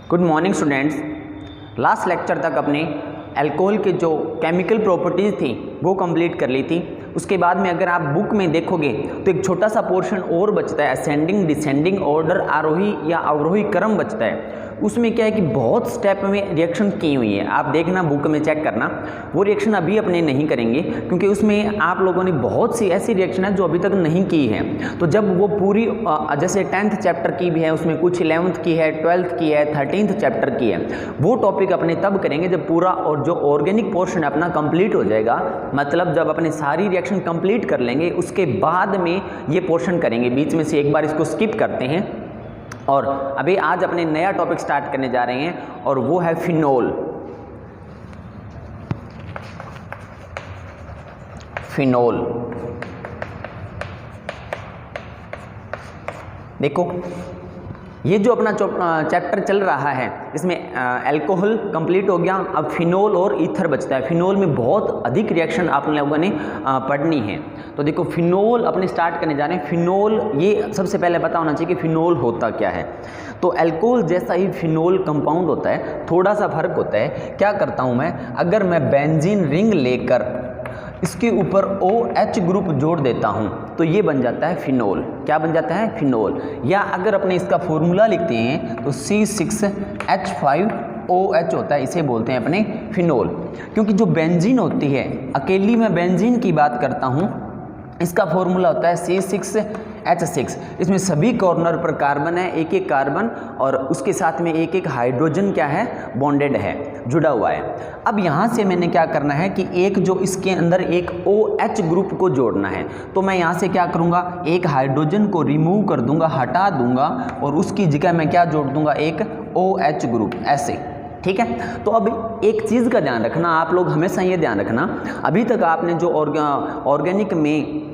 Good morning students. Last lecture तक अपने alcohol के जो केमिकल प्रॉपर्टीज़ थी वो कंप्लीट कर ली थी। उसके बाद में अगर आप बुक में देखोगे तो एक छोटा सा पोर्शन और बचता है, असेंडिंग डिसेंडिंग ऑर्डर, आरोही या अवरोही क्रम बचता है। उसमें क्या है कि बहुत स्टेप में रिएक्शन की हुई है, आप देखना बुक में चेक करना। वो रिएक्शन अभी अपने नहीं करेंगे क्योंकि उसमें आप लोगों ने बहुत सी ऐसी रिएक्शन है जो अभी तक नहीं की है। तो जब वो पूरी जैसे 10th चैप्टर की भी है, उसमें कुछ 11th की है, 12th की है, 13th चैप्टर की है, वो टॉपिक अपने तब करेंगे जब पूरा और जो ऑर्गेनिक पोर्शन अपना कंप्लीट हो जाएगा। मतलब जब अपने सारी रिएक्शन कंप्लीट कर लेंगे उसके बाद में ये पोर्शन करेंगे। बीच में से एक बार इसको स्किप करते हैं और अभी आज अपने नया टॉपिक स्टार्ट करने जा रहे हैं और वो है फिनोल। फिनोल देखो, ये जो अपना चैप्टर चल रहा है इसमें अल्कोहल कंप्लीट हो गया, अब फिनोल और ईथर बचता है। फिनोल में बहुत अधिक रिएक्शन आप लोगों ने पढ़नी है। तो देखो फिनोल अपने स्टार्ट करने जा रहे हैं। फिनोल, ये सबसे पहले पता होना चाहिए कि फिनोल होता क्या है। तो अल्कोहल जैसा ही फिनोल कंपाउंड होता है, थोड़ा सा फर्क होता है। क्या करता हूँ मैं, अगर मैं बेंजीन रिंग लेकर इसके ऊपर OH ग्रुप जोड़ देता हूं तो ये बन जाता है फिनोल। क्या बन जाता है? फिनोल। या अगर अपने इसका फॉर्मूला लिखते हैं तो C6H5OH होता है, इसे बोलते हैं अपने फिनोल। क्योंकि जो बेंजीन होती है, अकेली मैं बेंजीन की बात करता हूं, इसका फॉर्मूला होता है C6H6। इसमें सभी कॉर्नर पर कार्बन है, एक एक कार्बन, और उसके साथ में एक एक हाइड्रोजन क्या है, बॉन्डेड है, जुड़ा हुआ है। अब यहाँ से मैंने क्या करना है कि एक जो इसके अंदर एक OH ग्रुप को जोड़ना है। तो मैं यहाँ से क्या करूँगा, एक हाइड्रोजन को रिमूव कर दूंगा, हटा दूंगा, और उसकी जगह मैं क्या जोड़ दूंगा, एक OH ग्रुप, ऐसे। ठीक है। तो अब एक चीज़ का ध्यान रखना, आप लोग हमेशा ये ध्यान रखना, अभी तक आपने जो ऑर्गेनिक में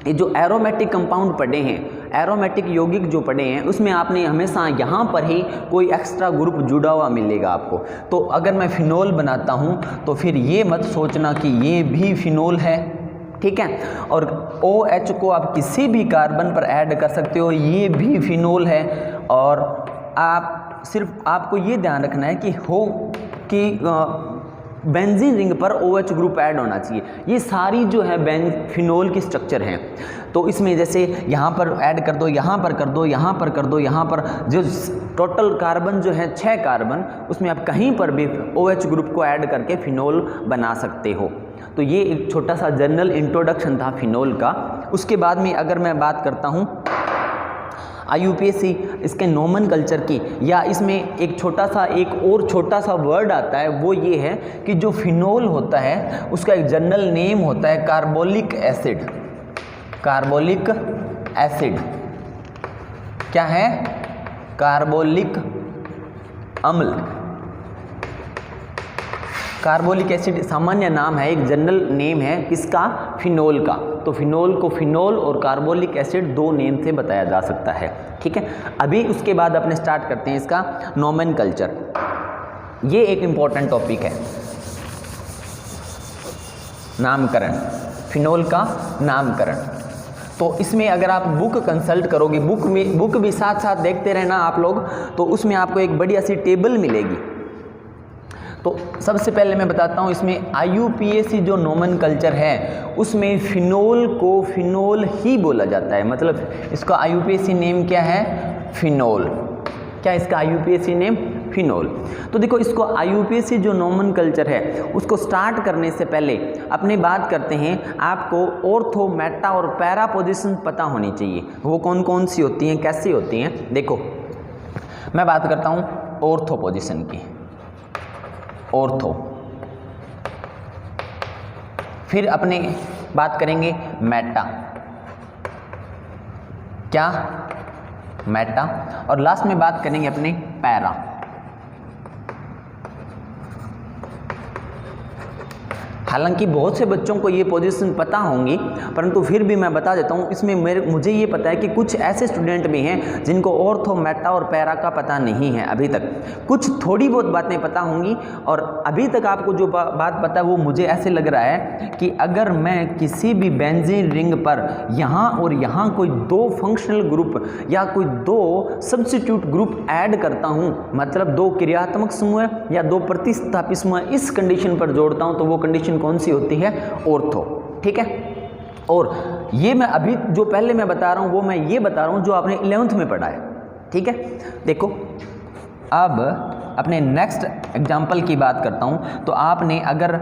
ये जो एरोमेटिक कंपाउंड पढ़े हैं, एरोमेटिक यौगिक जो पढ़े हैं, उसमें आपने हमेशा यहाँ पर ही कोई एक्स्ट्रा ग्रुप जुड़ा हुआ मिलेगा आपको। तो अगर मैं फिनोल बनाता हूँ तो फिर ये मत सोचना कि ये भी फिनोल है, ठीक है। और OH को आप किसी भी कार्बन पर ऐड कर सकते हो, ये भी फिनोल है। और आप सिर्फ आपको ये ध्यान रखना है कि बेंजीन रिंग पर OH ग्रुप ऐड होना चाहिए। ये सारी जो है फिनोल की स्ट्रक्चर हैं। तो इसमें जैसे यहाँ पर ऐड कर दो, यहाँ पर कर दो, यहाँ पर कर दो, यहाँ पर जो टोटल कार्बन जो है 6 कार्बन, उसमें आप कहीं पर भी OH ग्रुप को ऐड करके फिनोल बना सकते हो। तो ये एक छोटा सा जनरल इंट्रोडक्शन था फिनोल का। उसके बाद में अगर मैं बात करता हूँ IUPAC इसके नोमेनकल्चर की, या इसमें एक और छोटा सा वर्ड आता है, वो ये है कि जो फिनोल होता है उसका एक जनरल नेम होता है कार्बोलिक एसिड। कार्बोलिक एसिड क्या है? कार्बोलिक अम्ल। कार्बोलिक एसिड सामान्य नाम है, एक जनरल नेम है किसका? फिनोल का। तो फिनोल को फिनोल और कार्बोलिक एसिड 2 नेम से बताया जा सकता है, ठीक है। अभी उसके बाद अपने स्टार्ट करते हैं इसका नोमेनकल्चर। ये एक इम्पॉर्टेंट टॉपिक है, नामकरण, फिनोल का नामकरण। तो इसमें अगर आप बुक कंसल्ट करोगे, बुक भी साथ साथ देखते रहना आप लोग, तो उसमें आपको एक बढ़िया सी टेबल मिलेगी। तो सबसे पहले मैं बताता हूँ, इसमें IUPAC जो नोमेनकल्चर है उसमें फिनोल को फिनोल ही बोला जाता है। मतलब इसका IUPAC नेम क्या है? फिनोल। क्या इसका IUPAC नेम? फिनोल। तो देखो, इसको IUPAC जो नोमेनकल्चर है उसको स्टार्ट करने से पहले अपने बात करते हैं, आपको ऑर्थो, मेटा और पैरा पोजीशन पता होनी चाहिए। वो कौन कौन सी होती हैं, कैसी होती हैं? देखो, मैं बात करता हूँ ऑर्थो पोजीशन की, ऑर्थो। फिर अपने बात करेंगे मेटा। क्या? मेटा। और लास्ट में बात करेंगे अपने पैरा। हालांकि बहुत से बच्चों को ये पोजीशन पता होंगी, परंतु फिर भी मैं बता देता हूँ। इसमें मुझे ये पता है कि कुछ ऐसे स्टूडेंट भी हैं जिनको ऑर्थो, मेटा और पैरा का पता नहीं है अभी तक। कुछ थोड़ी बहुत बातें पता होंगी, और अभी तक आपको जो बात पता है वो मुझे ऐसे लग रहा है कि अगर मैं किसी भी बेंजीन रिंग पर यहाँ और यहाँ कोई दो फंक्शनल ग्रुप या कोई दो सब्स्टिट्यूट ग्रुप ऐड करता हूँ, मतलब दो क्रियात्मक समूह या दो प्रतिस्थापी समूह इस कंडीशन पर जोड़ता हूँ, तो वो कंडीशन कौन सी होती है? ऑर्थो। ठीक है। और ये मैं अभी जो पहले मैं बता रहा हूँ वो मैं ये बता रहा हूँ जो आपने 11th में पढ़ा है। ठीक है। देखो अब अपने नेक्स्ट एग्जाम्पल की बात करता हूँ। तो आपने अगर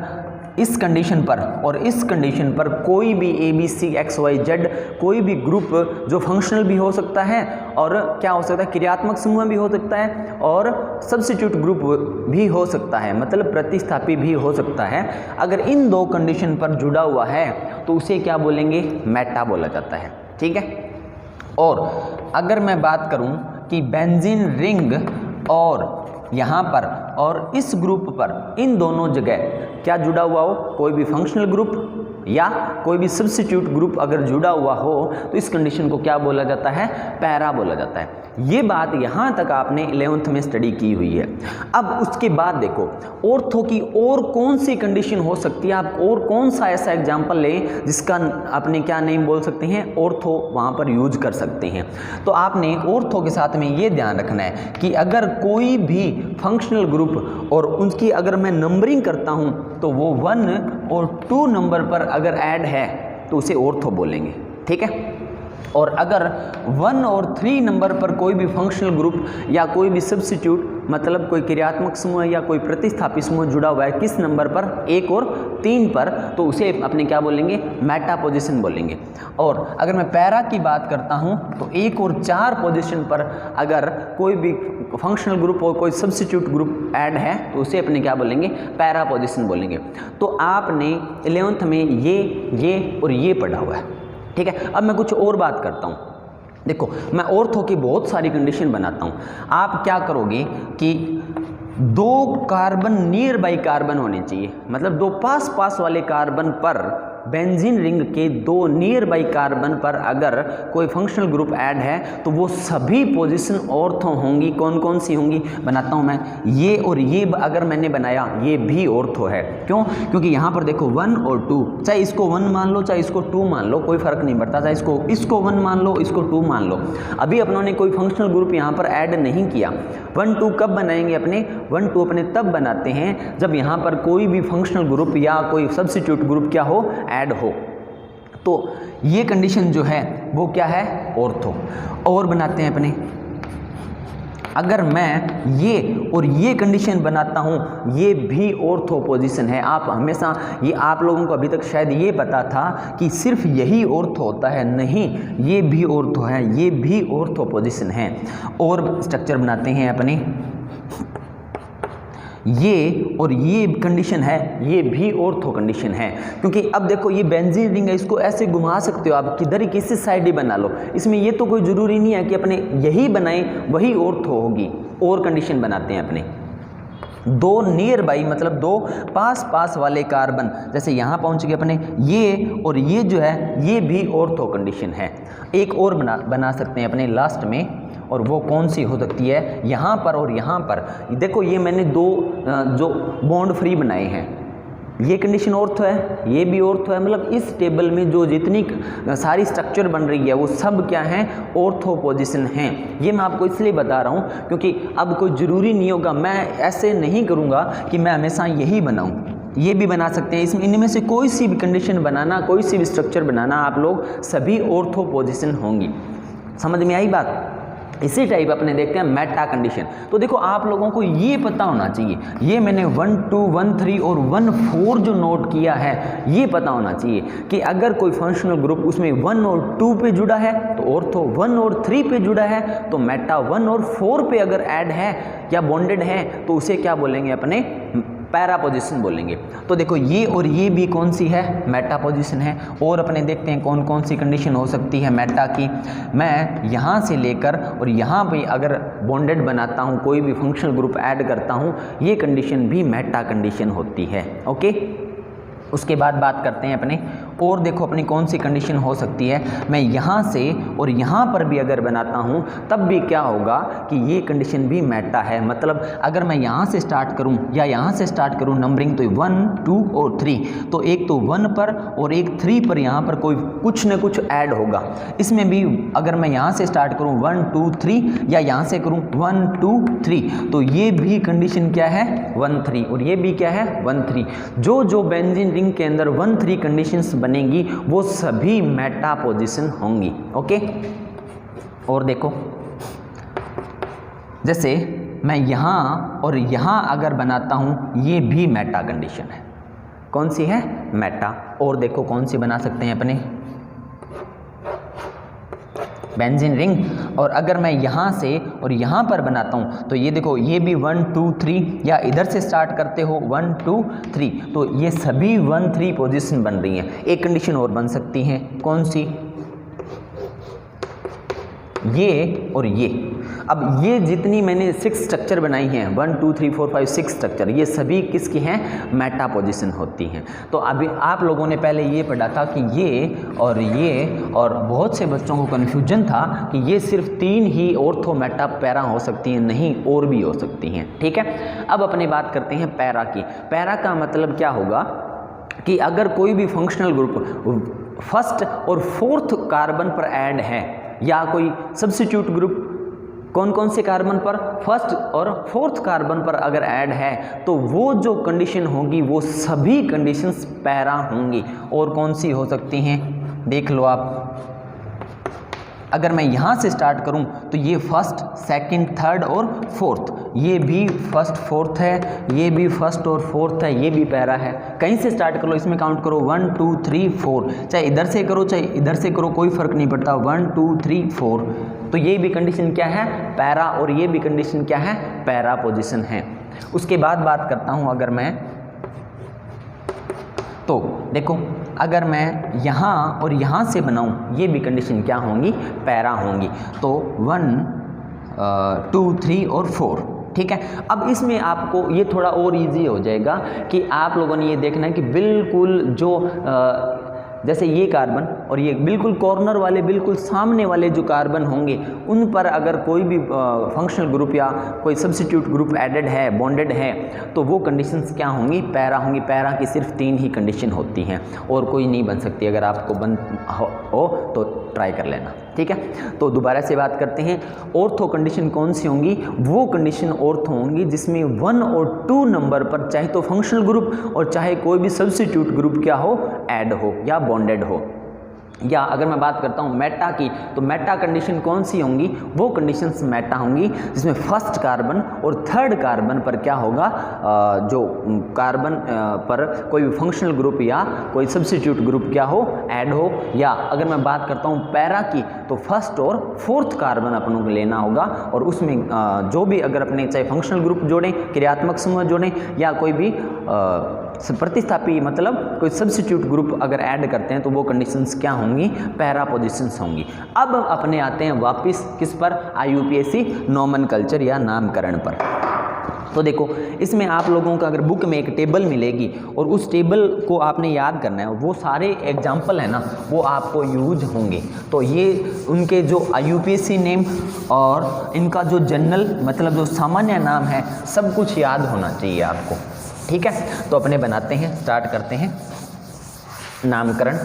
इस कंडीशन पर और इस कंडीशन पर कोई भी ABC XYZ कोई भी ग्रुप जो फंक्शनल भी हो सकता है और क्या हो सकता है, क्रियात्मक समूह भी हो सकता है और सब्स्टिट्यूट ग्रुप भी हो सकता है, मतलब प्रतिस्थापी भी हो सकता है। अगर इन दो कंडीशन पर जुड़ा हुआ है तो उसे क्या बोलेंगे? मेटा बोला जाता है। ठीक है। और अगर मैं बात करूं कि बेंजीन रिंग और यहाँ पर और इस ग्रुप पर, इन दोनों जगह क्या जुड़ा हुआ हो, कोई भी फंक्शनल ग्रुप या कोई भी सब्स्टिट्यूट ग्रुप अगर जुड़ा हुआ हो तो इस कंडीशन को क्या बोला जाता है? पैरा बोला जाता है। ये बात यहाँ तक आपने 11th में स्टडी की हुई है। अब उसके बाद देखो ऑर्थो की और कौन सी कंडीशन हो सकती है, आप और कौन सा ऐसा एग्जाम्पल लें जिसका आपने क्या नेम बोल सकते हैं? ऑर्थो वहाँ पर यूज कर सकते हैं। तो आपने ऑर्थो के साथ में ये ध्यान रखना है कि अगर कोई भी फंक्शनल ग्रुप और उनकी अगर मैं नंबरिंग करता हूँ तो वो 1 और 2 नंबर पर अगर ऐड है तो उसे ऑर्थो बोलेंगे। ठीक है। और अगर 1 और 3 नंबर पर कोई भी फंक्शनल ग्रुप या कोई भी सब्स्टिट्यूट, मतलब कोई क्रियात्मक समूह या कोई प्रतिस्थापी समूह जुड़ा हुआ है किस नंबर पर? 1 और 3 पर, तो उसे अपने क्या बोलेंगे? मेटा पोजीशन बोलेंगे। और अगर मैं पैरा की बात करता हूं तो 1 और 4 पोजीशन पर अगर कोई भी फंक्शनल ग्रुप और कोई सब्स्टिट्यूट ग्रुप ऐड है तो उसे अपने क्या बोलेंगे? पैरा पोजीशन बोलेंगे। तो आपने 11th में ये और ये पढ़ा हुआ है। ठीक है। अब मैं कुछ और बात करता हूँ। देखो मैं ऑर्थो की बहुत सारी कंडीशन बनाता हूँ। आप क्या करोगे कि 2 कार्बन नियर बाई कार्बन होने चाहिए, मतलब 2 पास पास वाले कार्बन पर बेंजीन रिंग के 2 नियर बाई कार्बन पर अगर कोई फंक्शनल ग्रुप ऐड है तो वो सभी पोजीशन ऑर्थो होंगी। कौन कौन सी होंगी बनाता हूँ मैं। ये और ये अगर मैंने बनाया ये भी ऑर्थो है। क्यों? क्योंकि यहाँ पर देखो 1 और 2, चाहे इसको 1 मान लो चाहे इसको 2 मान लो, कोई फर्क नहीं पड़ता। चाहे इसको 1 मान लो इसको 2 मान लो। अभी अपनों ने कोई फंक्शनल ग्रुप यहाँ पर ऐड नहीं किया। 1 2 कब बनाएंगे? अपने 1 2 अपने तब बनाते हैं जब यहाँ पर कोई भी फंक्शनल ग्रुप या कोई सब्स्टिट्यूट ग्रुप क्या हो? ऐड हो। तो ये कंडीशन जो है वो क्या है? ऑर्थो। और बनाते हैं अपने, अगर मैं ये और ये कंडीशन बनाता हूँ ये भी ऑर्थो पोजीशन है। आप हमेशा ये, आप लोगों को अभी तक शायद ये पता था कि सिर्फ यही ऑर्थो होता है, नहीं, ये भी ऑर्थो है, ये भी ऑर्थो पोजीशन है। और स्ट्रक्चर बनाते हैं अपने, ये और ये कंडीशन है, ये भी ऑर्थो कंडीशन है। क्योंकि अब देखो ये बेंजीन रिंग है, इसको ऐसे घुमा सकते हो आप, किधर किसी साइड ही बना लो। इसमें ये तो कोई ज़रूरी नहीं है कि अपने यही बनाएं वही ऑर्थो होगी। और कंडीशन बनाते हैं अपने 2 नियर बाई, मतलब 2 पास पास वाले कार्बन, जैसे यहाँ पहुँच गए अपने, ये और ये जो है ये भी ऑर्थो कंडीशन है। एक और बना सकते हैं अपने लास्ट में, और वो कौन सी हो सकती है? यहाँ पर और यहाँ पर देखो ये मैंने 2 जो बॉन्ड फ्री बनाए हैं, ये कंडीशन ऑर्थो है, ये भी ऑर्थो है। मतलब इस टेबल में जो जितनी सारी स्ट्रक्चर बन रही है वो सब क्या है? ऑर्थो पोजीशन हैं। ये मैं आपको इसलिए बता रहा हूँ क्योंकि अब कोई ज़रूरी नहीं होगा, मैं ऐसे नहीं करूँगा कि मैं हमेशा यही बनाऊँ। ये भी बना सकते हैं। इसमें इनमें से कोई सी भी कंडीशन बनाना, कोई सी भी स्ट्रक्चर बनाना, आप लोग सभी ऑर्थो पोजीशन होंगी। समझ में आई बात? इसी टाइप अपने देखते हैं मेटा कंडीशन। तो देखो आप लोगों को ये पता होना चाहिए, ये मैंने 1 2 1 3 और 1 4 जो नोट किया है ये पता होना चाहिए कि अगर कोई फंक्शनल ग्रुप उसमें 1 और 2 पे जुड़ा है तो ऑर्थो, 1 और 3 पे जुड़ा है तो मेटा, 1 और 4 पे अगर ऐड है या बॉन्डेड है तो उसे क्या बोलेंगे? अपने पैरा पोजीशन बोलेंगे। तो देखो ये और ये भी कौन सी है? मेटा पोजीशन है। और अपने देखते हैं कौन कौन सी कंडीशन हो सकती है मेटा की। मैं यहाँ से लेकर और यहाँ पे अगर बॉन्डेड बनाता हूँ, कोई भी फंक्शनल ग्रुप ऐड करता हूँ, ये कंडीशन भी मेटा कंडीशन होती है। ओके। उसके बाद बात करते हैं अपने और देखो अपनी कौन सी कंडीशन हो सकती है। मैं यहाँ से और यहाँ पर भी अगर बनाता हूँ तब भी क्या होगा कि ये कंडीशन भी मेटा है। मतलब अगर मैं यहाँ से स्टार्ट करूँ या यहाँ से स्टार्ट करूँ नंबरिंग, तो 1 2 और 3, तो एक तो 1 पर और एक 3 पर यहाँ पर कोई कुछ न कुछ ऐड होगा। इसमें भी अगर मैं यहाँ से स्टार्ट करूँ 1 2 3 या यहाँ से करूँ 1 2 3, तो ये भी कंडीशन क्या है 1 3 और ये भी क्या है 1 3। जो बेंजीन रिंग के अंदर 1 3 कंडीशंस बनेंगी वो सभी मेटा पोजीशन होंगी। ओके, और देखो जैसे मैं यहाँ और यहाँ अगर बनाता हूँ ये भी मेटा कंडीशन है। कौन सी है? मेटा। और देखो कौन सी बना सकते हैं अपने बेंजीन रिंग, और अगर मैं यहाँ से और यहाँ पर बनाता हूँ तो ये देखो ये भी 1 2 3 या इधर से स्टार्ट करते हो 1 2 3, तो ये सभी 1 3 पोजीशन बन रही हैं। एक कंडीशन और बन सकती है, कौन सी? ये और ये। अब ये जितनी मैंने 6 स्ट्रक्चर बनाई हैं 1 2 3 4 5 6 स्ट्रक्चर, ये सभी किसकी हैं? मेटा पोजीशन होती हैं। तो अभी आप लोगों ने पहले ये पढ़ा था कि ये, और बहुत से बच्चों को कन्फ्यूजन था कि ये सिर्फ 3 ही ऑर्थो मेटा पैरा हो सकती हैं, नहीं और भी हो सकती हैं। ठीक है, अब अपनी बात करते हैं पैरा की। पैरा का मतलब क्या होगा कि अगर कोई भी फंक्शनल ग्रुप फर्स्ट और फोर्थ कार्बन पर ऐड है या कोई सब्स्टिट्यूट ग्रुप कौन कौन से कार्बन पर? फर्स्ट और फोर्थ कार्बन पर अगर ऐड है तो वो जो कंडीशन होगी वो सभी कंडीशंस पैरा होंगी। और कौन सी हो सकती हैं देख लो आप। अगर मैं यहाँ से स्टार्ट करूँ तो ये फर्स्ट सेकंड थर्ड और फोर्थ, ये भी फर्स्ट फोर्थ है, ये भी फर्स्ट और फोर्थ है, ये भी पैरा है। कहीं से स्टार्ट कर लो, इसमें काउंट करो 1 2 3 4, चाहे इधर से करो चाहे इधर से करो कोई फर्क नहीं पड़ता, 1 2 3 4। तो ये भी कंडीशन क्या है? पैरा, और ये भी कंडीशन क्या है? पैरा पोजीशन है। उसके बाद बात करता हूँ अगर मैं, तो देखो अगर मैं यहाँ और यहाँ से बनाऊँ ये भी कंडीशन क्या होंगी? पैरा होंगी। तो 1 2 3 और 4। ठीक है, अब इसमें आपको ये थोड़ा और इजी हो जाएगा कि आप लोगों ने ये देखना है कि बिल्कुल जो जैसे ये कार्बन और ये बिल्कुल कॉर्नर वाले बिल्कुल सामने वाले जो कार्बन होंगे उन पर अगर कोई भी फंक्शनल ग्रुप या कोई सब्स्टिट्यूट ग्रुप एडेड है, बॉन्डेड है, तो वो कंडीशंस क्या होंगी? पैरा होंगी। पैरा की सिर्फ 3 ही कंडीशन होती हैं और कोई नहीं बन सकती। अगर आपको बन हो तो ट्राई कर लेना। ठीक है, तो दोबारा से बात करते हैं। ऑर्थो कंडीशन कौन सी होंगी? वो कंडीशन ऑर्थो होंगी जिसमें 1 और 2 नंबर पर चाहे तो फंक्शनल ग्रुप और चाहे कोई भी सब्स्टिट्यूट ग्रुप क्या हो? ऐड हो या बॉन्डेड हो। या अगर मैं बात करता हूँ मेटा की, तो मेटा कंडीशन कौन सी होंगी? वो कंडीशंस मेटा होंगी जिसमें फर्स्ट कार्बन और थर्ड कार्बन पर क्या होगा? जो कार्बन पर कोई भी फंक्शनल ग्रुप या कोई सब्स्टिट्यूट ग्रुप क्या हो? ऐड हो। या अगर मैं बात करता हूँ पैरा की, तो फर्स्ट और फोर्थ कार्बन अपनों को लेना होगा और उसमें जो भी अगर अपने चाहे फंक्शनल ग्रुप जोड़ें, क्रियात्मक समूह जोड़ें या कोई भी प्रतिस्थापी मतलब कोई सब्स्टिट्यूट ग्रुप अगर ऐड करते हैं तो वो कंडीशंस क्या होंगी? पैरा पोजीशंस होंगी। अब अपने आते हैं वापस किस पर? IUPAC नोमेनकल्चर या नामकरण पर। तो देखो इसमें आप लोगों को अगर बुक में एक टेबल मिलेगी और उस टेबल को आपने याद करना है, वो सारे एग्जाम्पल है ना वो आपको यूज होंगे। तो ये उनके जो IUPAC नेम और इनका जो जनरल मतलब जो सामान्य नाम है सब कुछ याद होना चाहिए आपको। ठीक है, तो अपने बनाते हैं, स्टार्ट करते हैं नामकरण।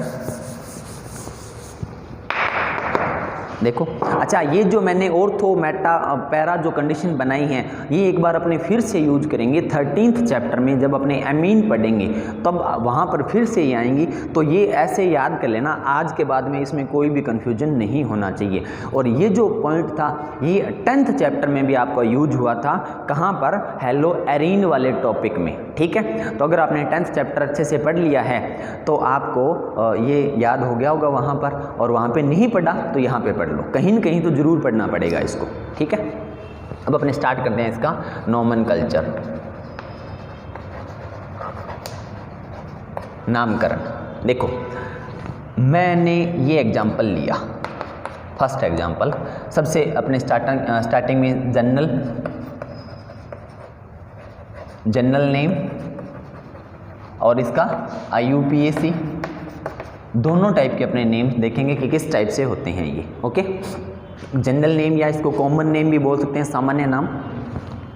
देखो अच्छा, ये जो मैंने ऑर्थो मेटा पैरा जो कंडीशन बनाई है ये एक बार अपने फिर से यूज करेंगे 13th चैप्टर में जब अपने एमीन पढ़ेंगे तब वहाँ पर फिर से ये आएंगी। तो ये ऐसे याद कर लेना, आज के बाद में इसमें कोई भी कन्फ्यूजन नहीं होना चाहिए। और ये जो पॉइंट था ये 10th चैप्टर में भी आपका यूज हुआ था। कहाँ पर? हेलो एरीन वाले टॉपिक में। ठीक है, तो अगर आपने 10th चैप्टर अच्छे से पढ़ लिया है तो आपको ये याद हो गया होगा वहाँ पर, और वहाँ पे नहीं पढ़ा तो यहाँ पे पढ़ लो, कहीं न कहीं तो जरूर पढ़ना पड़ेगा इसको। ठीक है, अब अपने स्टार्ट करते हैं इसका नोमेनकल्चर, नामकरण। देखो मैंने ये एग्जाम्पल लिया, फर्स्ट एग्जाम्पल, सबसे अपने स्टार्टिंग में जनरल नेम और इसका IUPAC, दोनों टाइप के अपने नेम देखेंगे कि किस टाइप से होते हैं ये। ओके, जनरल नेम या इसको कॉमन नेम भी बोल सकते हैं, सामान्य नाम।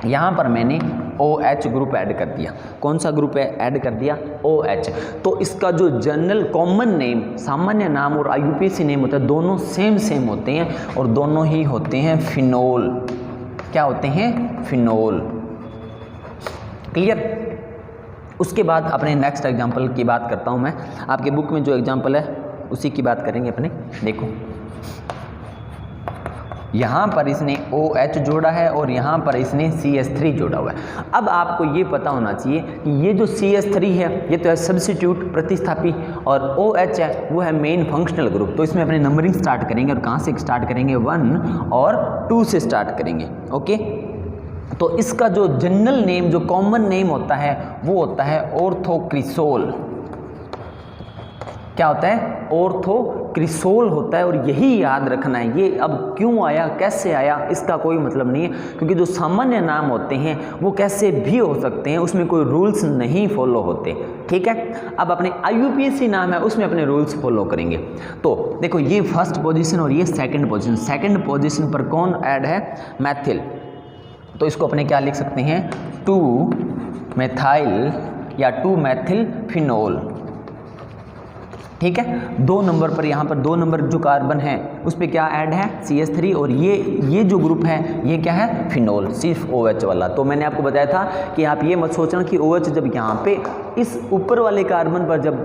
यहाँ पर मैंने OH ग्रुप ऐड कर दिया। कौन सा ग्रुप ऐड कर दिया? OH। तो इसका जो जनरल कॉमन नेम, सामान्य नाम और IUPAC नेम होता है, दोनों सेम होते हैं और दोनों ही होते हैं फिनोल। क्या होते हैं? फिनोल। क्लियर? उसके बाद अपने नेक्स्ट एग्जाम्पल की बात करता हूँ मैं। आपके बुक में जो एग्जाम्पल है उसी की बात करेंगे अपने। देखो यहाँ पर इसने OH जोड़ा है और यहाँ पर इसने CH3 जोड़ा हुआ है। अब आपको ये पता होना चाहिए कि ये जो CH3 है ये तो है सब्स्टिट्यूट, प्रतिस्थापी, और OH है वो है मेन फंक्शनल ग्रुप। तो इसमें अपने नंबरिंग स्टार्ट करेंगे और कहाँ से स्टार्ट करेंगे? 1 और 2 से स्टार्ट करेंगे। ओके, तो इसका जो जनरल नेम, जो कॉमन नेम होता है वो होता है ऑर्थोक्रिसोल। क्या होता है? ऑर्थोक्रिसोल होता है। और यही याद रखना है। ये अब क्यों आया, कैसे आया, इसका कोई मतलब नहीं है, क्योंकि जो सामान्य नाम होते हैं वो कैसे भी हो सकते हैं, उसमें कोई रूल्स नहीं फॉलो होते। ठीक है, अब अपने IUPAC नाम है उसमें अपने रूल्स फॉलो करेंगे। तो देखो ये फर्स्ट पोजीशन और ये सेकंड पोजीशन। सेकंड पोजीशन पर कौन ऐड है? मैथिल। तो इसको अपने क्या लिख सकते हैं? 2 मेथाइल या 2 मेथिल फिनोल। ठीक है, 2 नंबर पर, यहाँ पर 2 नंबर जो कार्बन है उस पर क्या ऐड है? CH3। और ये जो ग्रुप है ये क्या है? फिनोल, सिर्फ OH वाला। तो मैंने आपको बताया था कि आप ये मत सोचना कि OH जब यहाँ पे इस ऊपर वाले कार्बन पर जब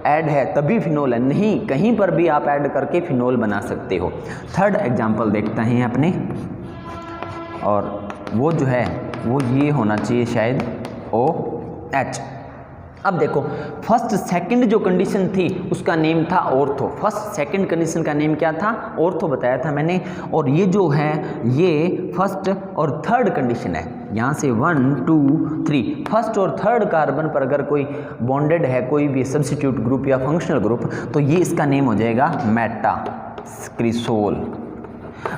ऐड है तभी फिनोल है, नहीं, कहीं पर भी आप ऐड करके फिनोल बना सकते हो। थर्ड एग्जाम्पल देखते हैं अपने, और वो जो है वो ये होना चाहिए शायद OH। अब देखो फर्स्ट सेकंड जो कंडीशन थी उसका नेम था ऑर्थो। फर्स्ट सेकंड कंडीशन का नेम क्या था? ऑर्थो बताया था मैंने। और ये जो है ये फर्स्ट और थर्ड कंडीशन है। यहाँ से 1 2 3 फर्स्ट और थर्ड कार्बन पर अगर कोई बॉन्डेड है, कोई भी सब्स्टिट्यूट ग्रुप या फंक्शनल ग्रुप, तो ये इसका नेम हो जाएगा मेटाक्रिसोल।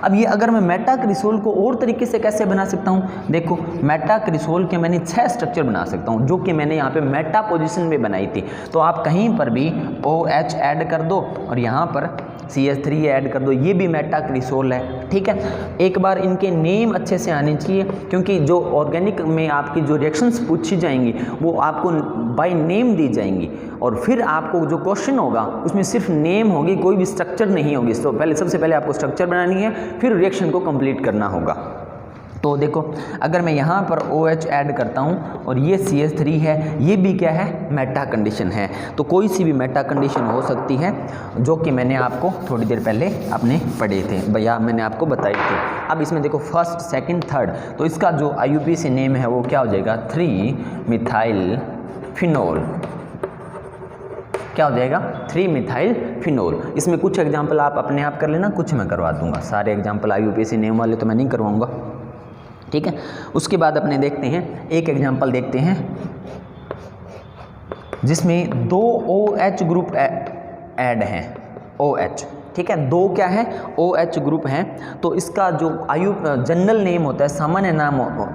अब ये अगर मैं मेटाक्रिसोल को और तरीके से कैसे बना सकता हूँ? देखो मेटाक्रिसोल के मैंने 6 स्ट्रक्चर बना सकता हूँ, जो कि मैंने यहाँ पे मेटा पोजीशन में बनाई थी। तो आप कहीं पर भी OH ऐड कर दो और यहाँ पर CH3 ऐड कर दो, ये भी मेटाक्रिसोल है। ठीक है, एक बार इनके नेम अच्छे से आने चाहिए, क्योंकि जो ऑर्गेनिक में आपकी जो रिएक्शंस पूछी जाएंगी वो आपको बाय नेम दी जाएंगी, और फिर आपको जो क्वेश्चन होगा उसमें सिर्फ नेम होगी, कोई भी स्ट्रक्चर नहीं होगी। तो सबसे पहले आपको स्ट्रक्चर बनानी है, फिर रिएक्शन को कंप्लीट करना होगा। तो देखो अगर मैं यहाँ पर OH ऐड करता हूँ और ये CH3 है, ये भी क्या है? मेटा कंडीशन है। तो कोई सी भी मेटा कंडीशन हो सकती है, जो कि मैंने आपको थोड़ी देर पहले अपने पढ़े थे भैया, मैंने आपको बताई थी। अब इसमें देखो फर्स्ट सेकंड थर्ड, तो इसका जो IUPAC नेम है वो क्या हो जाएगा? 3 मिथाइल फिनोल। क्या हो जाएगा? 3 मिथाइल फिनोल। इसमें कुछ एग्जाम्पल आप अपने आप कर लेना, कुछ मैं करवा दूंगा। सारे एग्जाम्पल IUPAC नेम वाले तो मैं नहीं करवाऊंगा। ठीक है, उसके बाद अपने देखते हैं एक एग्जाम्पल देखते हैं जिसमें 2 OH ग्रुप ऐड हैं। OH, ठीक है, 2 क्या है? OH ग्रुप हैं। तो इसका जो जनरल नेम होता है, सामान्य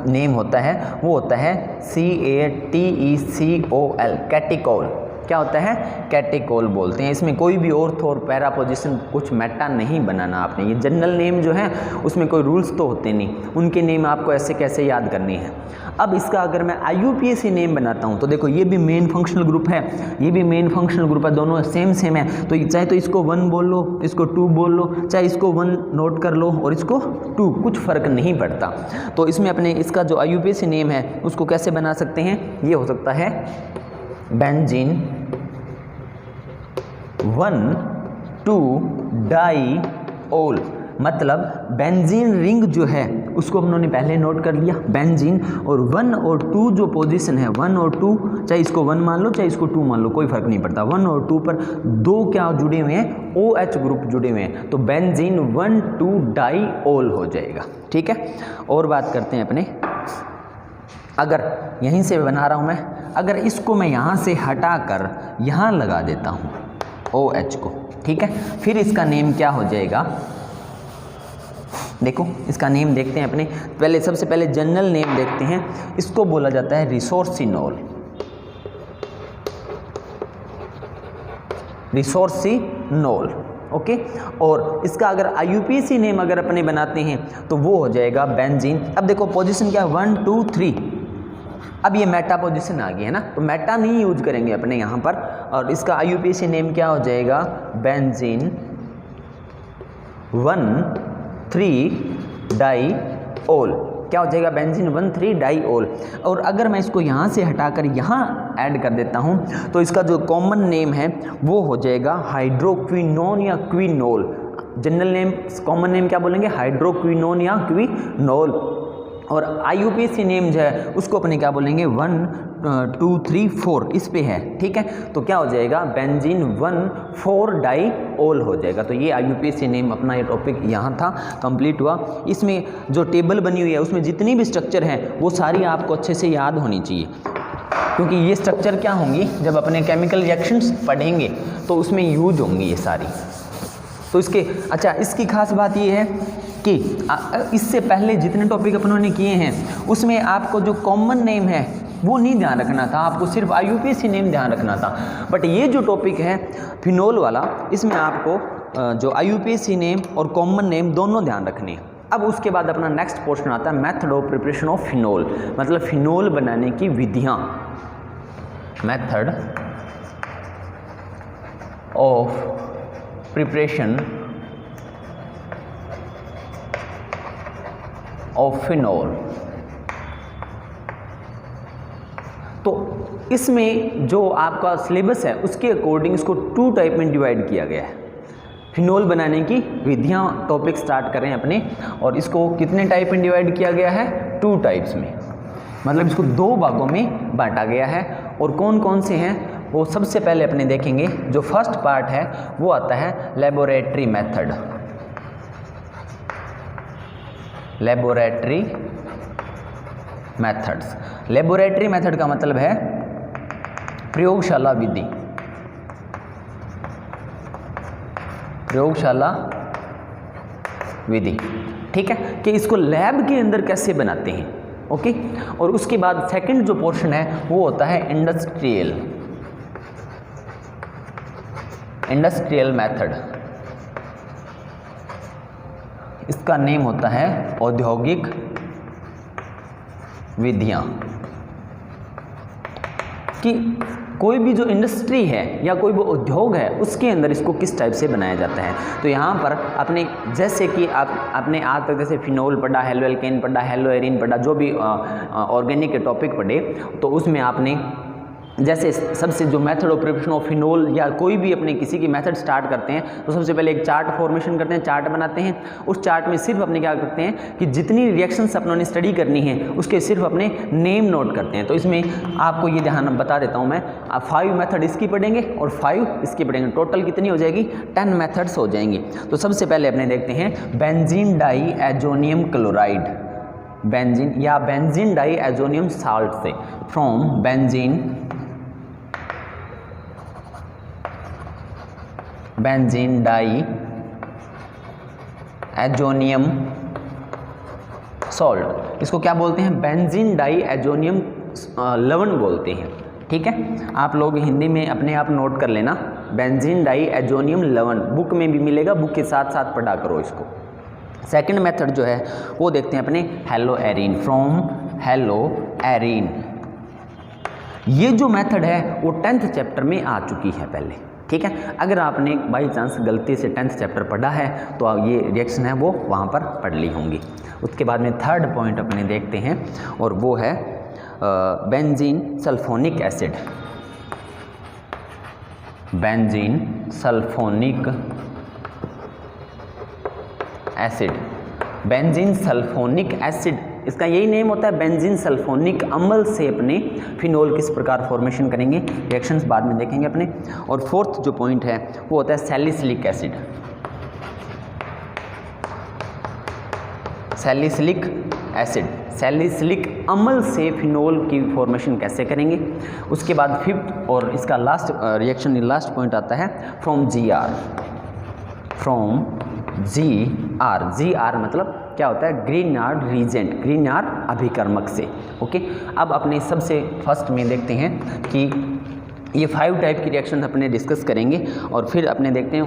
नेम होता है वो होता है CATECOL, कैटिकोल। क्या होता है? कैटिकोल बोलते हैं। इसमें कोई भी ऑर्थो और पैरा पोजीशन कुछ मेटा नहीं बनाना आपने। ये जनरल नेम जो है उसमें कोई रूल्स तो होते नहीं, उनके नेम आपको ऐसे कैसे याद करनी है। अब इसका अगर मैं IUPAC नेम बनाता हूँ तो देखो ये भी मेन फंक्शनल ग्रुप है, ये भी मेन फंक्शनल ग्रुप है, दोनों सेम है। तो चाहे तो इसको 1 बोल लो, इसको 2 बोल लो, चाहे इसको 1 नोट कर लो और इसको 2, कुछ फ़र्क नहीं पड़ता। तो इसमें अपने इसका जो IUPAC नेम है उसको कैसे बना सकते हैं? ये हो सकता है बेंजीन 1,2-डाइओल। मतलब बेंजीन रिंग जो है उसको हम लोगों ने पहले नोट कर लिया, बेंजीन, और 1 और 2 जो पोजीशन है 1 और 2, चाहे इसको 1 मान लो चाहे इसको 2 मान लो, कोई फर्क नहीं पड़ता। 1 और 2 पर 2 क्या जुड़े हुए हैं? OH ग्रुप जुड़े हुए हैं, तो बेंजीन 1,2-डाइओल हो जाएगा। ठीक है, और बात करते हैं अपने, अगर यहीं से बना रहा हूँ मैं, अगर इसको मैं यहाँ से हटा कर यहाँ लगा देता हूँ OH को, ठीक है, फिर इसका नेम क्या हो जाएगा? देखो इसका नेम देखते हैं अपने, पहले सबसे पहले जनरल नेम देखते हैं। इसको बोला जाता है रिसोर्सिनोल। रिसोर्सिनोल। ओके, और इसका अगर IUPAC नेम अगर अपने बनाते हैं तो वो हो जाएगा बेंजीन। अब देखो पोजीशन क्या है, 1 2 3, अब ये मेटा पोजीशन आ गई है ना, तो मेटा नहीं यूज करेंगे अपने यहाँ पर, और इसका IUPAC नेम क्या हो जाएगा, बेंजीन 1,3-डाइओल। क्या हो जाएगा, बेंजीन 1,3-डाइओल। और अगर मैं इसको यहाँ से हटाकर यहाँ ऐड कर देता हूँ तो इसका जो कॉमन नेम है वो हो जाएगा हाइड्रोक्विनोन या क्विनोल। जनरल नेम, कॉमन नेम क्या बोलेंगे, हाइड्रोक्विनोन या क्विनोल। और IUPAC नेम जो है उसको अपने क्या बोलेंगे, 1 2 3 4 इस पे है, ठीक है। तो क्या हो जाएगा, बेंजीन 1,4-डाइओल हो जाएगा। तो ये IUPAC नेम अपना ये टॉपिक यहाँ था, कंप्लीट हुआ। इसमें जो टेबल बनी हुई है उसमें जितनी भी स्ट्रक्चर हैं वो सारी आपको अच्छे से याद होनी चाहिए, क्योंकि ये स्ट्रक्चर क्या होंगी, जब अपने केमिकल रिएक्शंस पढ़ेंगे तो उसमें यूज होंगी ये सारी। तो इसके अच्छा, इसकी खास बात ये है कि इससे पहले जितने टॉपिक अपनों ने किए हैं उसमें आपको जो कॉमन नेम है वो नहीं ध्यान रखना था, आपको सिर्फ IUPAC नेम ध्यान रखना था। बट ये जो टॉपिक है फिनोल वाला, इसमें आपको जो IUPAC नेम और कॉमन नेम दोनों ध्यान रखने हैं। अब उसके बाद अपना नेक्स्ट पोर्शन आता है method of preparation of phenol, मतलब फिनोल बनाने की विधियाँ। Method of preparation of phenol. तो इसमें जो आपका सिलेबस है उसके अकॉर्डिंग इसको 2 टाइप में डिवाइड किया गया है। फिनोल बनाने की विधियाँ टॉपिक स्टार्ट कर रहे हैं अपने, और इसको कितने टाइप में डिवाइड किया गया है, 2 टाइप्स में, मतलब इसको 2 भागों में बांटा गया है। और कौन कौन से हैं वो सबसे पहले अपने देखेंगे। जो फर्स्ट पार्ट है वो आता है laboratory method. Laboratory methods, laboratory method का मतलब है प्रयोगशाला विधि। प्रयोगशाला विधि, ठीक है, कि इसको लैब के अंदर कैसे बनाते हैं। ओके, और उसके बाद सेकंड जो पोर्शन है वो होता है इंडस्ट्रियल मेथड। इसका नेम होता है औद्योगिक विधियां, कि कोई भी जो इंडस्ट्री है या कोई भी उद्योग है उसके अंदर इसको किस टाइप से बनाया जाता है। तो यहाँ पर अपने जैसे कि आपने आज तक जैसे फिनोल पढ़ा, हेलो एल्केन पढ़ा, हेलो एरिन पढ़ा, जो भी ऑर्गेनिक के टॉपिक पढ़े, तो उसमें आपने जैसे सबसे जो method of preparation of phenol या कोई भी अपने किसी की मेथड स्टार्ट करते हैं तो सबसे पहले एक चार्ट फॉर्मेशन करते हैं, चार्ट बनाते हैं। उस चार्ट में सिर्फ अपने क्या करते हैं कि जितनी रिएक्शंस अपनों ने स्टडी करनी है उसके सिर्फ अपने नेम नोट करते हैं। तो इसमें आपको ये ध्यान बता देता हूँ मैं, आप 5 मेथड इसकी पढ़ेंगे और 5 इसकी पढ़ेंगे, टोटल कितनी हो जाएगी, 10 मेथड्स हो जाएंगी। तो सबसे पहले अपने देखते हैं benzene diazonium chloride, benzene या बेंजीन डाई एजोनियम साल्ट से, from benzene diazonium salt. इसको क्या बोलते हैं, बेंजीन डाई एजोनियम लवण बोलते हैं, ठीक है। आप लोग हिंदी में अपने आप नोट कर लेना, बेंजीन डाई एजोनियम लवण, बुक में भी मिलेगा, बुक के साथ साथ पढ़ा करो इसको। सेकंड मेथड जो है वो देखते हैं अपने hello Erin, from hello Erin. ये जो मेथड है वो 10th चैप्टर में आ चुकी है पहले, ठीक है। अगर आपने बाई चांस गलती से 10th चैप्टर पढ़ा है तो ये रिएक्शन है वो वहाँ पर पढ़ ली होंगी। उसके बाद में थर्ड पॉइंट अपने देखते हैं और वो है benzene sulphonic acid. Benzene sulphonic acid, benzene sulphonic acid, इसका यही नेम होता है बेंजीन सल्फोनिक अम्ल से अपने फिनोल किस प्रकार फॉर्मेशन करेंगे, रिएक्शंस बाद में देखेंगे अपने। और फोर्थ जो पॉइंट है वो होता है salicylic acid. Salicylic acid, salicylic अम्ल से फिनोल की फॉर्मेशन कैसे करेंगे। उसके बाद फिफ्थ और इसका लास्ट रिएक्शन, लास्ट पॉइंट आता है फ्रॉम GR, फ्रॉम GR मतलब क्या होता है, ग्रीनयार्ड रीजेंट, ग्रीनयार्ड अभिकर्मक से। ओके, अब अपने सबसे फर्स्ट में देखते हैं कि ये 5 टाइप की रिएक्शन अपने डिस्कस करेंगे और फिर अपने देखते हैं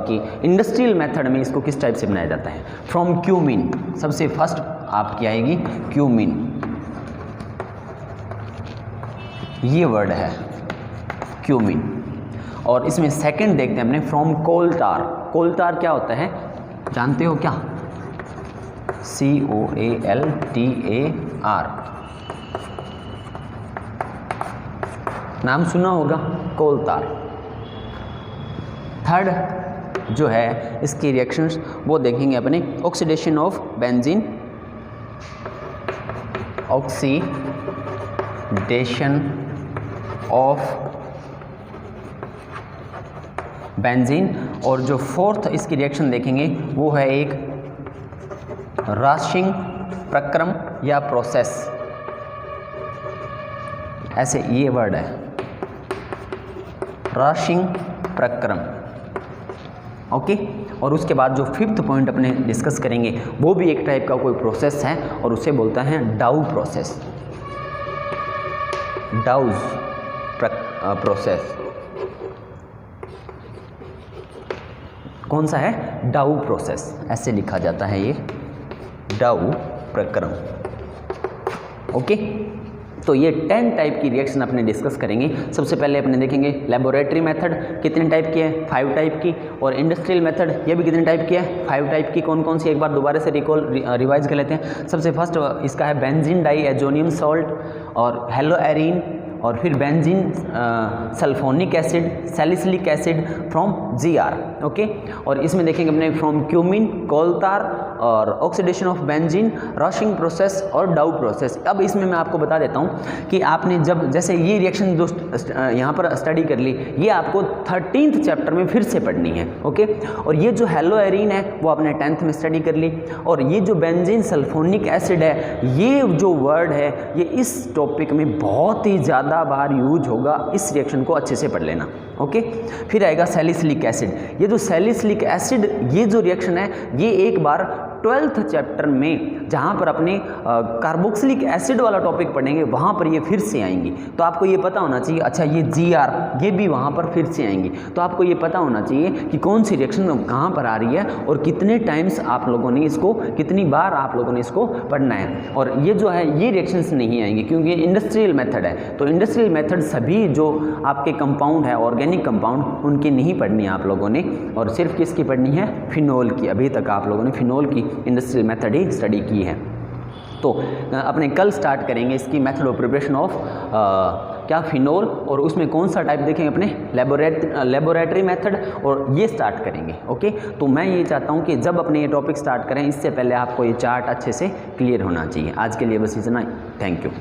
कि इंडस्ट्रियल मेथड में इसको किस टाइप से बनाया जाता है। फ्रॉम क्यूमीन, सबसे फर्स्ट आपकी आएगी क्यूमीन, ये वर्ड है क्यूमीन। और इसमें सेकंड देखते हैं अपने फ्रॉम कोल टार। कोल टार क्या होता है जानते हो क्या? COALTAR, नाम सुना होगा कोल टार। थर्ड जो है इसकी रिएक्शंस वो देखेंगे अपने oxidation of benzene, oxidation of benzene. और जो फोर्थ इसकी रिएक्शन देखेंगे वो है एक राशिंग प्रक्रम या प्रोसेस, ऐसे ये वर्ड है राशिंग प्रक्रम, ओके। और उसके बाद जो फिफ्थ पॉइंट अपने डिस्कस करेंगे वो भी एक टाइप का कोई प्रोसेस है और उसे बोलता है डाउ प्रोसेस, डाउज प्रोसेस। कौन सा है? डाउ प्रोसेस, ऐसे लिखा जाता है ये डाउ प्रक्रम, ओके। तो ये 10 टाइप की रिएक्शन अपने डिस्कस करेंगे। सबसे पहले अपने देखेंगे लेबोरेटरी मेथड कितने टाइप की है, 5 टाइप की। और इंडस्ट्रियल मेथड ये भी कितने टाइप की है, 5 टाइप की। कौन कौन सी एक बार दोबारा से रिवाइज कर लेते हैं। सबसे फर्स्ट इसका है बेंजीन डाईएजोनियम सॉल्ट और हेलोएरीन, और फिर benzene sulphonic acid, salicylic acid from GR, okay. और इसमें देखेंगे अपने फ्रॉम क्यूमीन, कोल टार और oxidation of benzene, rushing process और डाउ प्रोसेस। अब इसमें मैं आपको बता देता हूँ कि आपने जब जैसे ये रिएक्शन जो यहाँ पर स्टडी कर ली, ये आपको 13th चैप्टर में फिर से पढ़नी है, ओके। और ये जो हेलोएरीन है वो आपने 10th में स्टडी कर ली। और ये जो बेंजीन सल्फोनिक एसिड है, ये जो वर्ड है ये इस टॉपिक में बहुत ही ज़्यादा बार यूज होगा, इस रिएक्शन को अच्छे से पढ़ लेना, ओके। फिर आएगा सैलिसिलिक एसिड। ये जो सैलिसिलिक एसिड ये जो रिएक्शन है ये एक बार 12th चैप्टर में जहाँ पर अपने कार्बोक्सिलिक एसिड वाला टॉपिक पढ़ेंगे वहाँ पर ये फिर से आएंगी। तो आपको ये पता होना चाहिए, अच्छा ये GR ये भी वहाँ पर फिर से आएंगी। तो आपको ये पता होना चाहिए कि कौन सी रिएक्शन कहाँ पर आ रही है और कितने टाइम्स आप लोगों ने इसको, कितनी बार आप लोगों ने इसको पढ़ना है। और ये जो है ये रिएक्शंस नहीं आएंगी क्योंकि ये इंडस्ट्रियल मेथड है। तो इंडस्ट्रियल मेथड सभी जो आपके कंपाउंड है, ऑर्गेनिक कंपाउंड, उनकी नहीं पढ़नी है आप लोगों ने, और सिर्फ किसकी पढ़नी है? फिनोल की। अभी तक आप लोगों ने फिनोल की इंडस्ट्रियल मेथड ही स्टडी की है। तो अपने कल स्टार्ट करेंगे इसकी मेथड ऑफ प्रिपरेशन ऑफ क्या फिनोल, और उसमें कौन सा टाइप देखेंगे अपने लेबोरेटरी मेथड, और ये स्टार्ट करेंगे, ओके। तो मैं ये चाहता हूँ कि जब अपने ये टॉपिक स्टार्ट करें इससे पहले आपको ये चार्ट अच्छे से क्लियर होना चाहिए। आज के लिए बस इतना ही, थैंक यू।